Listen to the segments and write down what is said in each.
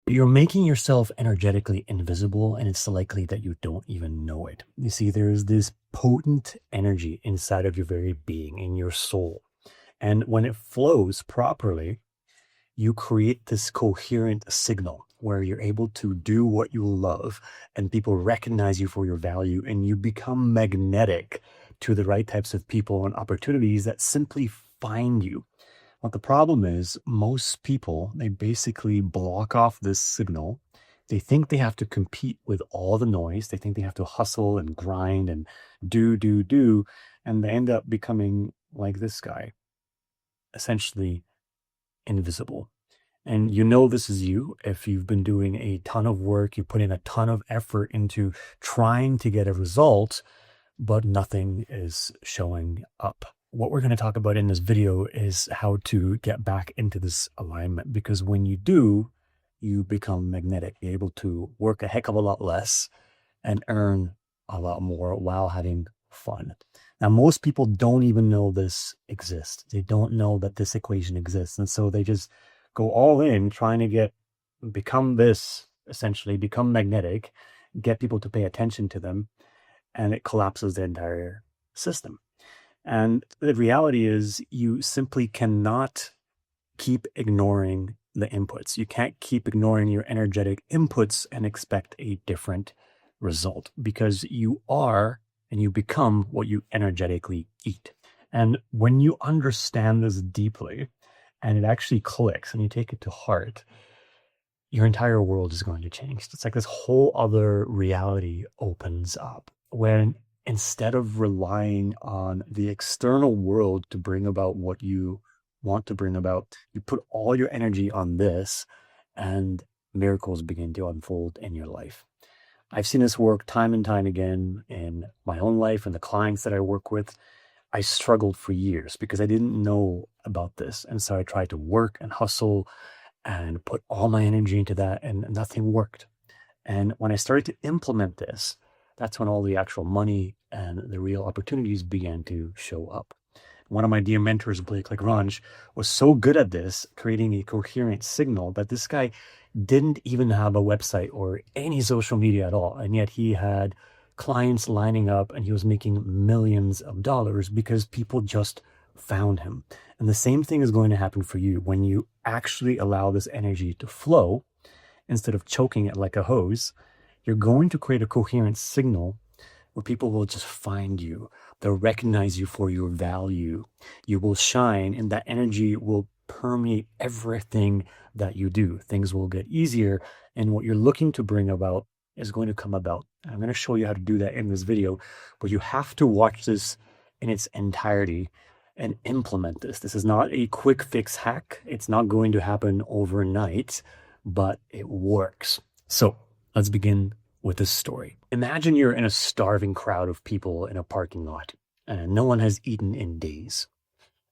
You're making yourself energetically invisible, and it's likely that you don't even know it. You see, there's this potent energy inside of your very being, in your soul. And when it flows properly, you create this coherent signal where you're able to do what you love and people recognize you for your value, and you become magnetic to the right types of people and opportunities that simply find you. What the problem is, most people, they basically block off this signal. They think they have to compete with all the noise. They think they have to hustle and grind and do, and they end up becoming like this guy, essentially invisible. And you know this is you if you've been doing a ton of work, you put in a ton of effort into trying to get a result, but nothing is showing up. What we're going to talk about in this video is how to get back into this alignment, because when you do, you become magnetic. You're able to work a heck of a lot less and earn a lot more while having fun. Now, most people don't even know this exists. They don't know that this equation exists. And so they just go all in trying to become this, essentially become magnetic, get people to pay attention to them, and it collapses the entire system. And the reality is you simply cannot keep ignoring the inputs. You can't keep ignoring your energetic inputs and expect a different result, because you are and you become what you energetically eat. And when you understand this deeply and it actually clicks and you take it to heart, your entire world is going to change. It's like this whole other reality opens up when, instead of relying on the external world to bring about what you want to bring about, you put all your energy on this and miracles begin to unfold in your life. I've seen this work time and time again in my own life and the clients that I work with. I struggled for years because I didn't know about this. And so I tried to work and hustle and put all my energy into that, and nothing worked. And when I started to implement this, that's when all the actual money and the real opportunities began to show up. One of my dear mentors, Blake Lagrange, was so good at this, creating a coherent signal, that this guy didn't even have a website or any social media at all. And yet he had clients lining up and he was making millions of dollars because people just found him. And the same thing is going to happen for you when you actually allow this energy to flow instead of choking it like a hose. You're going to create a coherent signal where people will just find you. They'll recognize you for your value. You will shine, and that energy will permeate everything that you do. Things will get easier, and what you're looking to bring about is going to come about. I'm going to show you how to do that in this video, but you have to watch this in its entirety and implement this. This is not a quick fix hack. It's not going to happen overnight, but it works. So let's begin with this story. Imagine you're in a starving crowd of people in a parking lot, and no one has eaten in days.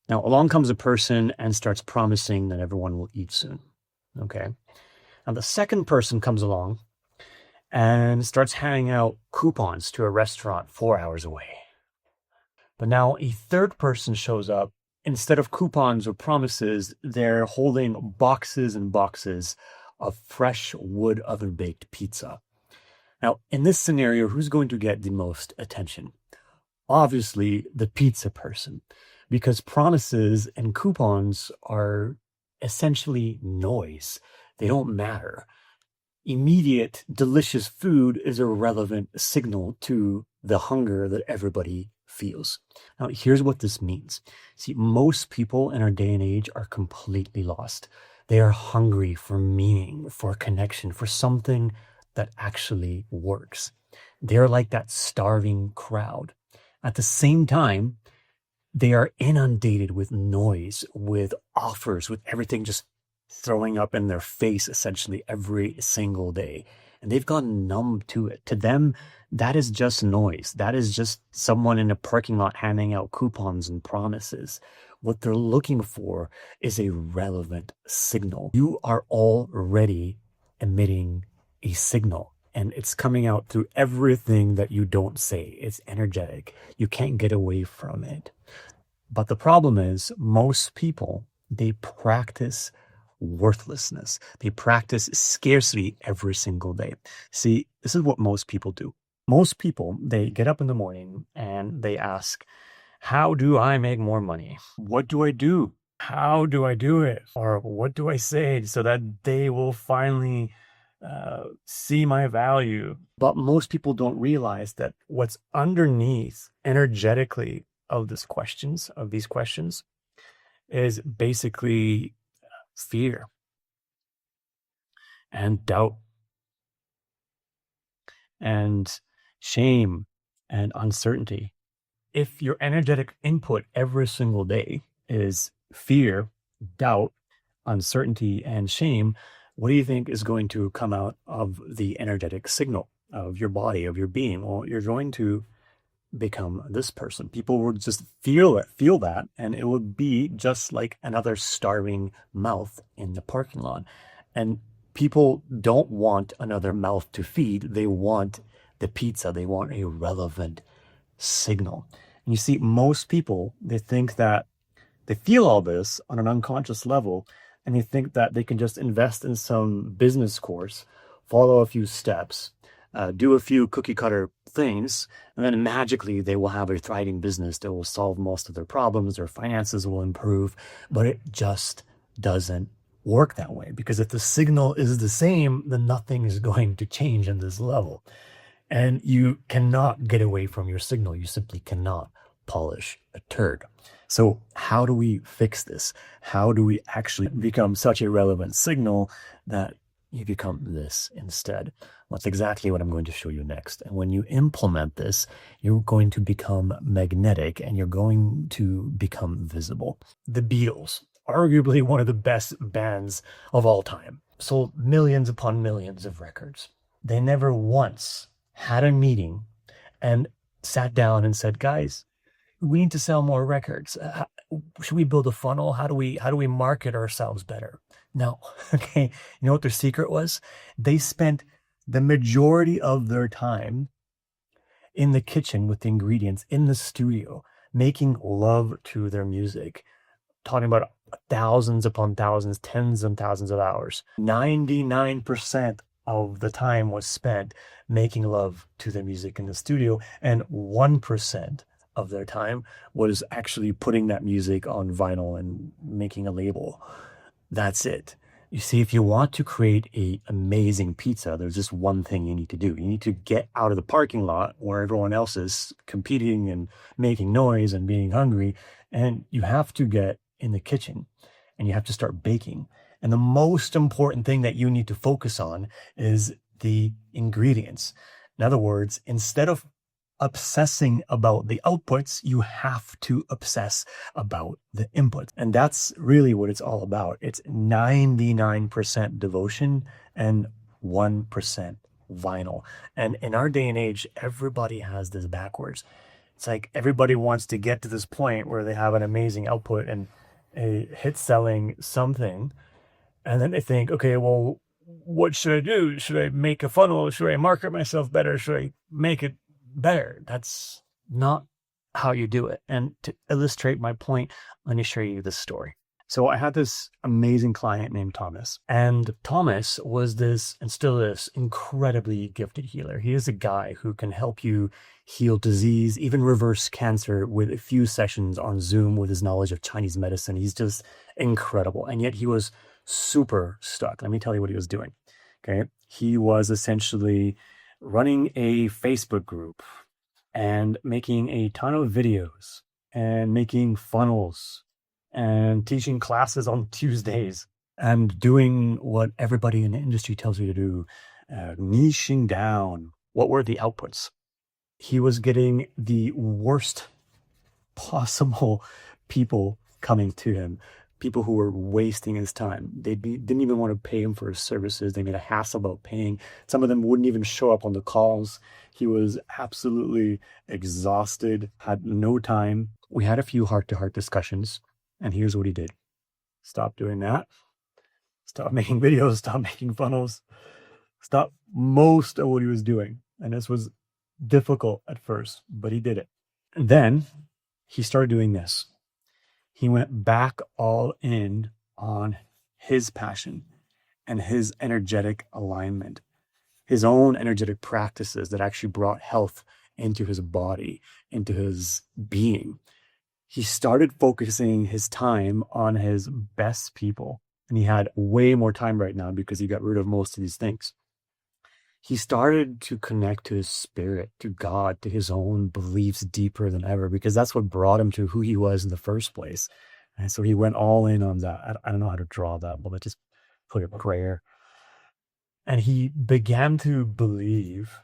Now, along comes a person and starts promising that everyone will eat soon. Okay. Now, the second person comes along and starts handing out coupons to a restaurant 4 hours away. But now a third person shows up. Instead of coupons or promises, they're holding boxes and boxes of fresh wood oven baked pizza. Now, in this scenario, who's going to get the most attention? Obviously, the pizza person, because promises and coupons are essentially noise. They don't matter. Immediate, delicious food is a relevant signal to the hunger that everybody feels. Now, here's what this means. See, most people in our day and age are completely lost. They are hungry for meaning, for connection, for something that actually works. They're like that starving crowd. At the same time, they are inundated with noise, with offers, with everything just throwing up in their face essentially every single day. And they've gotten numb to it. To them, that is just noise. That is just someone in a parking lot handing out coupons and promises. What they're looking for is a relevant signal. You are already emitting a signal, and it's coming out through everything that you don't say. It's energetic. You can't get away from it. But the problem is, most people, they practice worthlessness. They practice scarcity every single day. See, this is what most people do. Most people, they get up in the morning and they ask, how do I make more money? What do I do? How do I do it? Or what do I say so that they will finally see my value? But most people don't realize that what's underneath energetically of these questions is basically fear and doubt and shame and uncertainty. If your energetic input every single day is fear, doubt, uncertainty, and shame, what do you think is going to come out of the energetic signal of your body, of your being? Well, you're going to become this person. People will just feel that, and it will be just like another starving mouth in the parking lot. And people don't want another mouth to feed. They want the pizza. They want a relevant signal. And you see, most people, they think that they feel all this on an unconscious level, and they think that they can just invest in some business course, follow a few steps, do a few cookie cutter things, and then magically they will have a thriving business that will solve most of their problems, their finances will improve. But it just doesn't work that way, because if the signal is the same, then nothing is going to change in this level. And you cannot get away from your signal. You simply cannot polish a turd. So how do we fix this? How do we actually become such a relevant signal that you become this instead? Well, that's exactly what I'm going to show you next. And when you implement this, you're going to become magnetic and you're going to become visible. The Beatles, arguably one of the best bands of all time, sold millions upon millions of records. They never once had a meeting and sat down and said, guys, we need to sell more records. Should we build a funnel? How do we market ourselves better? No. Okay. You know what their secret was? They spent the majority of their time in the kitchen with the ingredients, in the studio, making love to their music, talking about thousands upon thousands, tens and thousands of hours. 99% of the time was spent making love to their music in the studio, and 1% of their time was actually putting that music on vinyl and making a label. That's it. You see, if you want to create an amazing pizza, there's just one thing you need to do. You need to get out of the parking lot where everyone else is competing and making noise and being hungry, and you have to get in the kitchen and you have to start baking. And the most important thing that you need to focus on is the ingredients. In other words, instead of obsessing about the outputs, you have to obsess about the inputs. And that's really what it's all about. It's 99% devotion and 1% vinyl. And in our day and age, everybody has this backwards. It's like everybody wants to get to this point where they have an amazing output and a hit selling something. And then they think, okay, well, what should I do? Should I make a funnel? Should I market myself better? Should I make it better? That's not how you do it. And to illustrate my point, let me share you this story. So I had this amazing client named Thomas, and Thomas was this, and still is, incredibly gifted healer. He is a guy who can help you heal disease, even reverse cancer with a few sessions on Zoom with his knowledge of Chinese medicine. He's just incredible. And yet he was super stuck. Let me tell you what he was doing. Okay. He was essentially running a Facebook group and making a ton of videos and making funnels and teaching classes on Tuesdays and doing what everybody in the industry tells you to do, niching down. What were the outputs? He was getting the worst possible people coming to him, people who were wasting his time. Didn't even want to pay him for his services. They made a hassle about paying. Some of them wouldn't even show up on the calls. He was absolutely exhausted, had no time. We had a few heart-to-heart discussions, and here's what he did. Stop doing that. Stop making videos. Stop making funnels. Stop most of what he was doing. And this was difficult at first, but he did it. And then he started doing this. He went back all in on his passion and his energetic alignment, his own energetic practices that actually brought health into his body, into his being. He started focusing his time on his best people. And he had way more time right now because he got rid of most of these things. He started to connect to his spirit, to God, to his own beliefs deeper than ever, because that's what brought him to who he was in the first place. And so he went all in on that. I don't know how to draw that, but just put a prayer. And he began to believe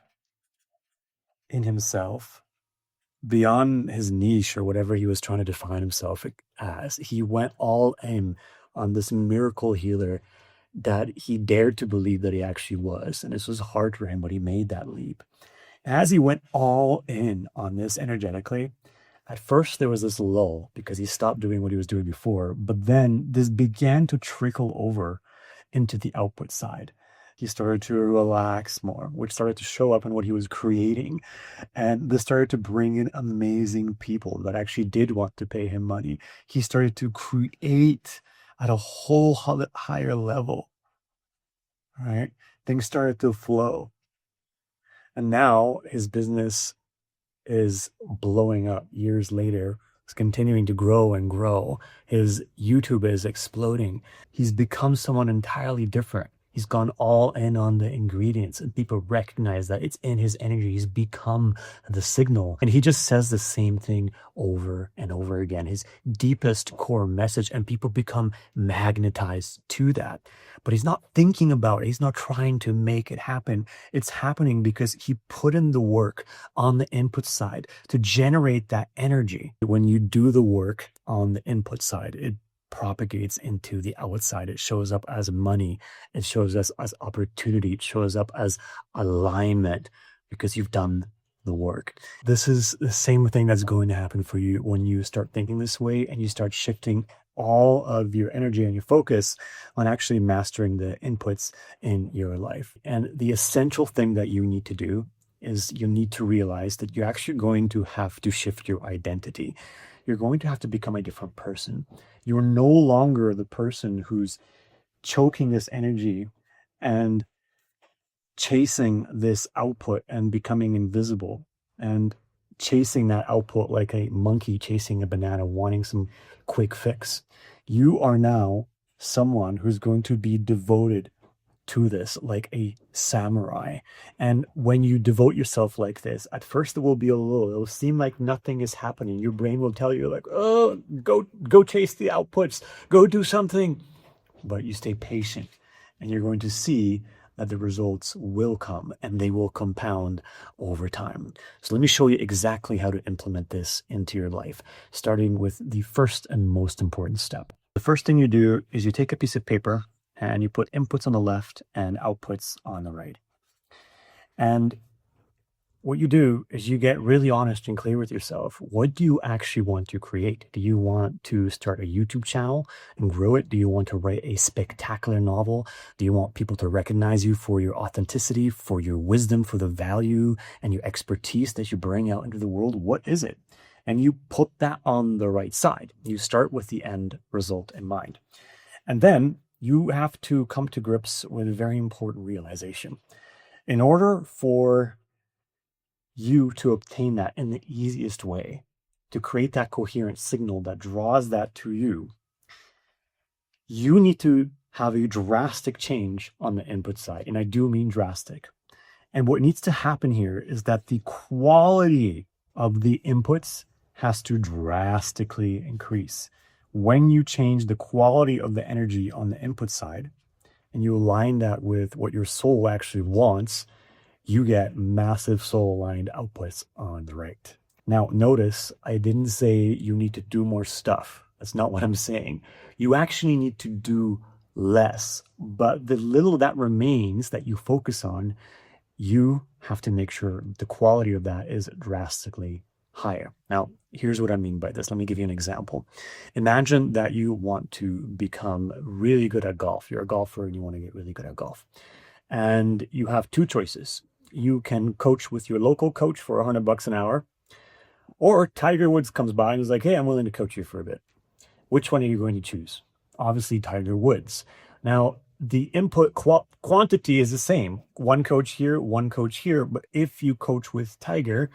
in himself beyond his niche or whatever he was trying to define himself as. He went all in on this miracle healer that he dared to believe that he actually was. And this was hard for him, but he made that leap. As he went all in on this energetically, at first there was this lull because he stopped doing what he was doing before, but then this began to trickle over into the output side. He started to relax more, which started to show up in what he was creating. And this started to bring in amazing people that actually did want to pay him money. He started to create at a whole higher level, right? Things started to flow. And now his business is blowing up years later. It's continuing to grow and grow. His YouTube is exploding. He's become someone entirely different. He's gone all in on the ingredients, and people recognize that it's in his energy. He's become the signal. And he just says the same thing over and over again, his deepest core message, and people become magnetized to that. But he's not thinking about it. He's not trying to make it happen. It's happening because he put in the work on the input side to generate that energy. When you do the work on the input side, it propagates into the outside. It shows up as money. It shows us as opportunity. It shows up as alignment because you've done the work. This is the same thing that's going to happen for you when you start thinking this way and you start shifting all of your energy and your focus on actually mastering the inputs in your life. And the essential thing that you need to do is you need to realize that you're actually going to have to shift your identity. You're going to have to become a different person. You're no longer the person who's choking this energy and chasing this output and becoming invisible and chasing that output like a monkey chasing a banana, wanting some quick fix. You are now someone who's going to be devoted to this like a samurai. And when you devote yourself like this, at first it will be a little, it'll seem like nothing is happening. Your brain will tell you like, oh, go chase the outputs, go do something. But you stay patient and you're going to see that the results will come and they will compound over time. So let me show you exactly how to implement this into your life, starting with the first and most important step. The first thing you do is you take a piece of paper and you put inputs on the left and outputs on the right. And what you do is you get really honest and clear with yourself. What do you actually want to create? Do you want to start a YouTube channel and grow it? Do you want to write a spectacular novel? Do you want people to recognize you for your authenticity, for your wisdom, for the value and your expertise that you bring out into the world? What is it? And you put that on the right side. You start with the end result in mind. And then you have to come to grips with a very important realization. In order for you to obtain that in the easiest way, to create that coherent signal that draws that to you, you need to have a drastic change on the input side. And I do mean drastic. And what needs to happen here is that the quality of the inputs has to drastically increase. When you change the quality of the energy on the input side and you align that with what your soul actually wants, you get massive soul-aligned outputs on the right. Now, notice I didn't say you need to do more stuff. That's not what I'm saying. You actually need to do less, but the little that remains that you focus on, you have to make sure the quality of that is drastically higher. Now, here's what I mean by this. Let me give you an example. Imagine that you want to become really good at golf. You're a golfer and you want to get really good at golf. And you have two choices. You can coach with your local coach for $100 an hour, or Tiger Woods comes by and is like, hey, I'm willing to coach you for a bit. Which one are you going to choose? Obviously, Tiger Woods. Now, the input quantity is the same. One coach here, one coach here. But if you coach with Tiger,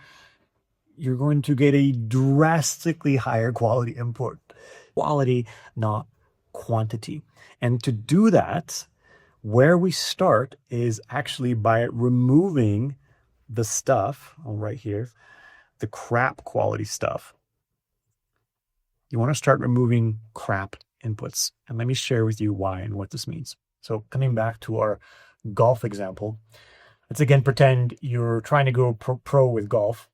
you're going to get a drastically higher quality input. Quality, not quantity. And to do that, where we start is actually by removing the stuff, right here, the crap quality stuff. You want to start removing crap inputs. And let me share with you why and what this means. So coming back to our golf example, let's again pretend you're trying to go pro with golf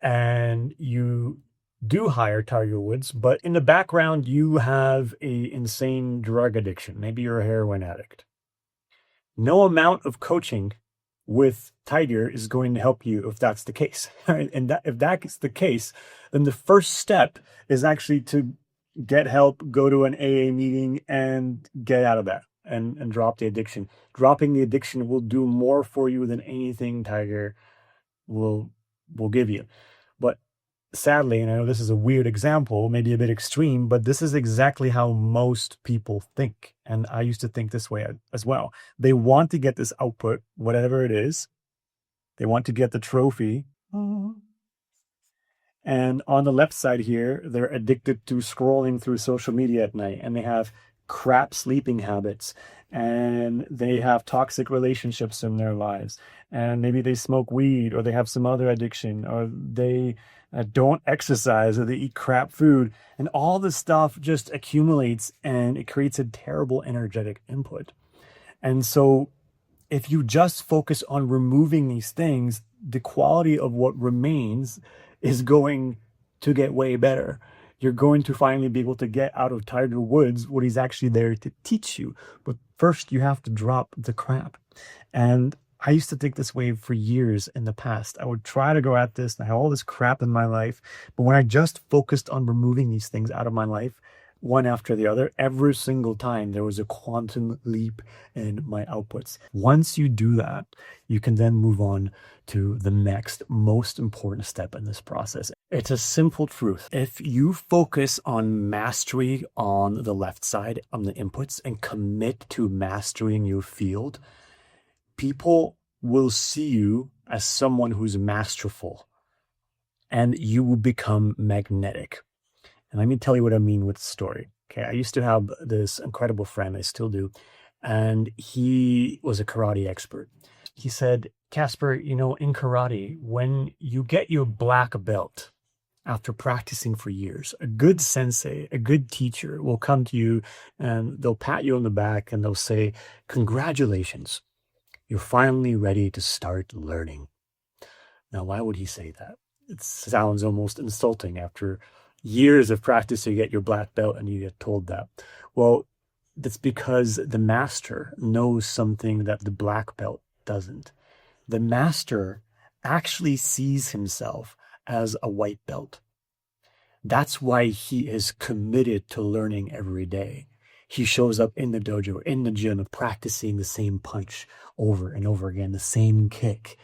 and you do hire Tiger Woods, but in the background, you have a insane drug addiction. Maybe you're a heroin addict. No amount of coaching with Tiger is going to help you if that's the case. And if that's the case, then the first step is actually to get help, go to an AA meeting, and get out of that and drop the addiction. Dropping the addiction will do more for you than anything Tiger will give you. But sadly, and I know this is a weird example, maybe a bit extreme, but this is exactly how most people think. And I used to think this way as well. They want to get this output, whatever it is. They want to get the trophy. And on the left side here, they're addicted to scrolling through social media at night, and they have crap sleeping habits, and they have toxic relationships in their lives, and maybe they smoke weed, or they have some other addiction, or they don't exercise, or they eat crap food, and all this stuff just accumulates and it creates a terrible energetic input. And so if you just focus on removing these things, the quality of what remains is going to get way better. You're going to finally be able to get out of Tiger Woods what he's actually there to teach you. But first, you have to drop the crap. And I used to think this way for years in the past. I would try to go at this, and I had all this crap in my life. But when I just focused on removing these things out of my life, one after the other, every single time there was a quantum leap in my outputs. Once you do that, you can then move on to the next most important step in this process. It's a simple truth. If you focus on mastery on the left side, on the inputs, and commit to mastering your field, people will see you as someone who's masterful, and you will become magnetic. And let me tell you what I mean with the story. Okay, I used to have this incredible friend, I still do, and he was a karate expert. He said, Casper, in karate, when you get your black belt after practicing for years, a good sensei, a good teacher will come to you and they'll pat you on the back and they'll say, congratulations, you're finally ready to start learning. Now, why would he say that? It sounds almost insulting after years of practice to get your black belt and you get told that. Well, that's because the master knows something that the black belt doesn't. The master actually sees himself as a white belt. That's why he is committed to learning every day. He shows up in the dojo, in the gym, practicing the same punch over and over again, the same kick.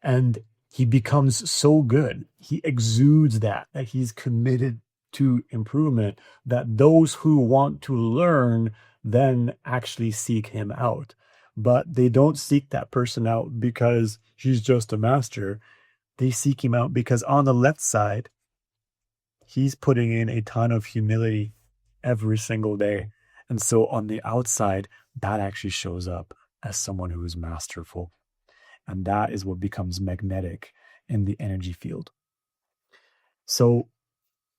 And he becomes so good. He exudes that he's committed to improvement, that those who want to learn then actually seek him out. But they don't seek that person out because he's just a master. They seek him out because on the left side, he's putting in a ton of humility every single day. And so on the outside, that actually shows up as someone who is masterful. And that is what becomes magnetic in the energy field. So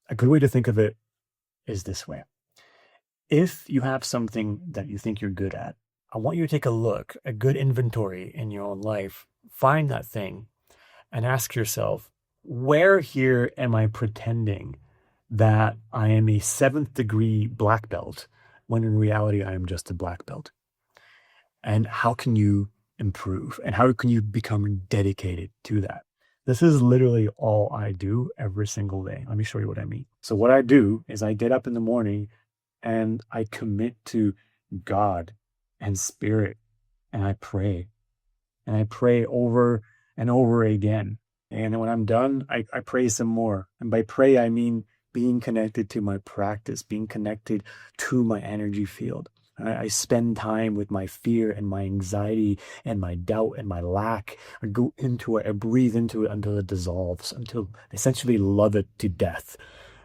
a good way to think of it is this way. If you have something that you think you're good at, I want you to take a look, a good inventory in your own life, find that thing and ask yourself, where here am I pretending that I am a 7th degree black belt when in reality I am just a black belt? And how can you improve? And how can you become dedicated to that? This is literally all I do every single day. Let me show you what I mean. So what I do is I get up in the morning and I commit to God and spirit, and I pray. And I pray over and over again. And when I'm done, I pray some more. And by pray, I mean being connected to my practice, being connected to my energy field. I spend time with my fear and my anxiety and my doubt and my lack. I go into it, I breathe into it until it dissolves, until I essentially love it to death,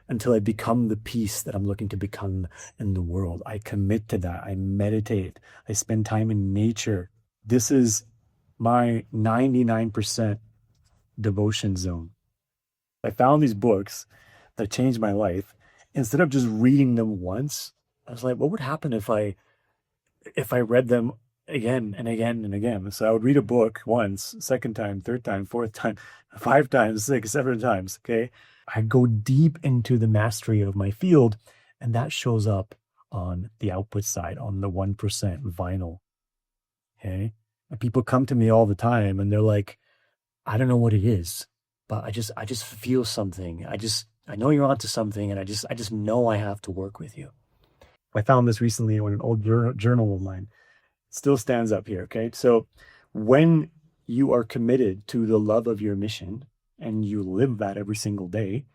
until I become the peace that I'm looking to become in the world. I commit to that. I meditate. I spend time in nature. This is my 99% devotion zone. I found these books that changed my life. Instead of just reading them once, I was like, what would happen if I read them again and again and again? So I would read a book once, second time, third time, fourth time, five times, six, seven times. Okay. I go deep into the mastery of my field, and that shows up on the output side, on the 1% vinyl. Okay. And people come to me all the time and they're like, I don't know what it is, but I just feel something. I know you're onto something, and I just know I have to work with you. I found this recently on an old journal of mine. It still stands up here. Okay. So when you are committed to the love of your mission and you live that every single day,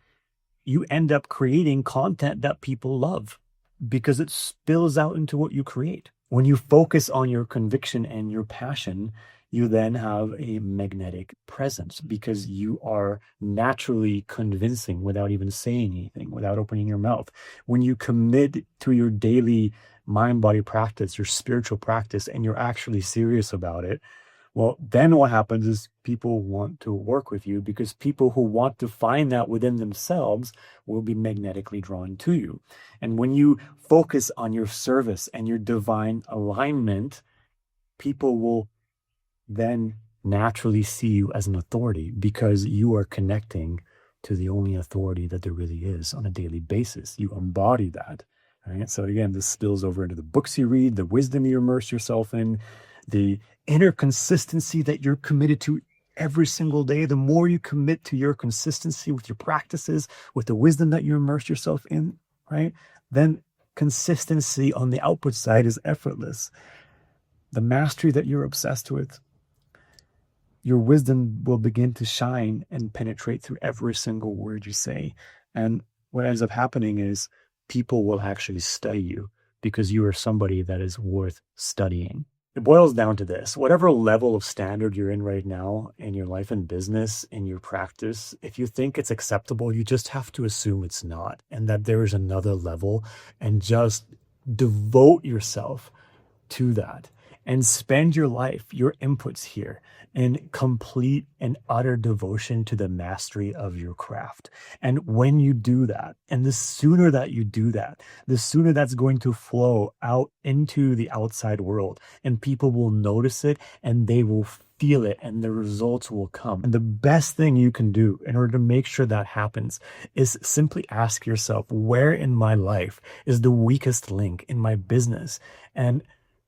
you end up creating content that people love because it spills out into what you create. When you focus on your conviction and your passion, you then have a magnetic presence because you are naturally convincing without even saying anything, without opening your mouth. When you commit to your daily mind body practice, your spiritual practice, and you're actually serious about it, well, then what happens is people want to work with you because people who want to find that within themselves will be magnetically drawn to you. And when you focus on your service and your divine alignment, people will then naturally see you as an authority because you are connecting to the only authority that there really is on a daily basis. You embody that. Right? So again, this spills over into the books you read, the wisdom you immerse yourself in, the inner consistency that you're committed to every single day. The more you commit to your consistency with your practices, with the wisdom that you immerse yourself in, right? Then consistency on the output side is effortless. The mastery that you're obsessed with, your wisdom will begin to shine and penetrate through every single word you say. And what ends up happening is people will actually study you because you are somebody that is worth studying. It boils down to this: whatever level of standard you're in right now in your life and business, in your practice, if you think it's acceptable, you just have to assume it's not, and that there is another level, and just devote yourself to that and spend your life, your inputs here, in complete and utter devotion to the mastery of your craft. And when you do that, and the sooner that you do that, the sooner that's going to flow out into the outside world, and people will notice it and they will feel it, and the results will come. And the best thing you can do in order to make sure that happens is simply ask yourself, where in my life is the weakest link in my business? And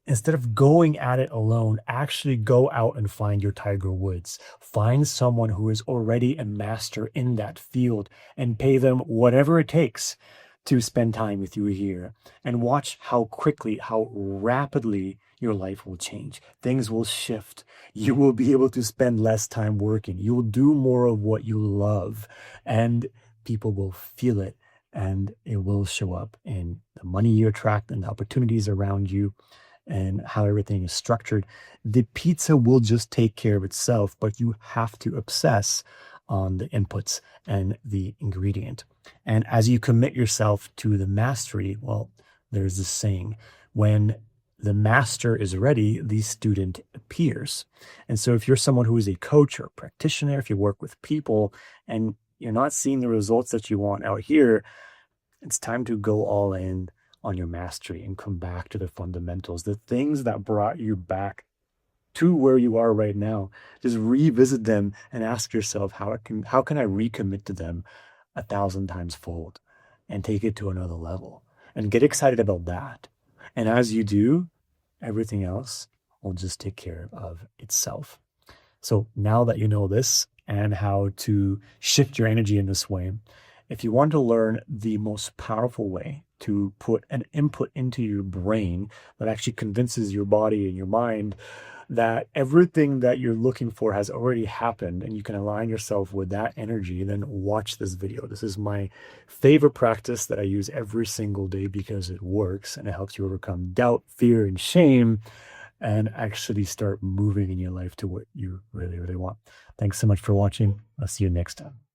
instead of going at it alone, actually go out and find your Tiger Woods. Find someone who is already a master in that field and pay them whatever it takes to spend time with you here. And watch how quickly, how rapidly your life will change. Things will shift. You will be able to spend less time working. You will do more of what you love, and people will feel it, and it will show up in the money you attract and the opportunities around you, and how everything is structured. The pizza will just take care of itself, but you have to obsess on the inputs and the ingredient. And as you commit yourself to the mastery, well, there's this saying, when the master is ready, the student appears. And so if you're someone who is a coach or a practitioner, if you work with people and you're not seeing the results that you want out here, it's time to go all in on your mastery and come back to the fundamentals, the things that brought you back to where you are right now. Just revisit them and ask yourself, how can I recommit to them 1,000 times fold and take it to another level, and get excited about that. And as you do, everything else will just take care of itself. So now that you know this and how to shift your energy in this way, if you want to learn the most powerful way to put an input into your brain that actually convinces your body and your mind that everything that you're looking for has already happened and you can align yourself with that energy, then watch this video. This is my favorite practice that I use every single day because it works and it helps you overcome doubt, fear, and shame and actually start moving in your life to what you really, really want. Thanks so much for watching. I'll see you next time.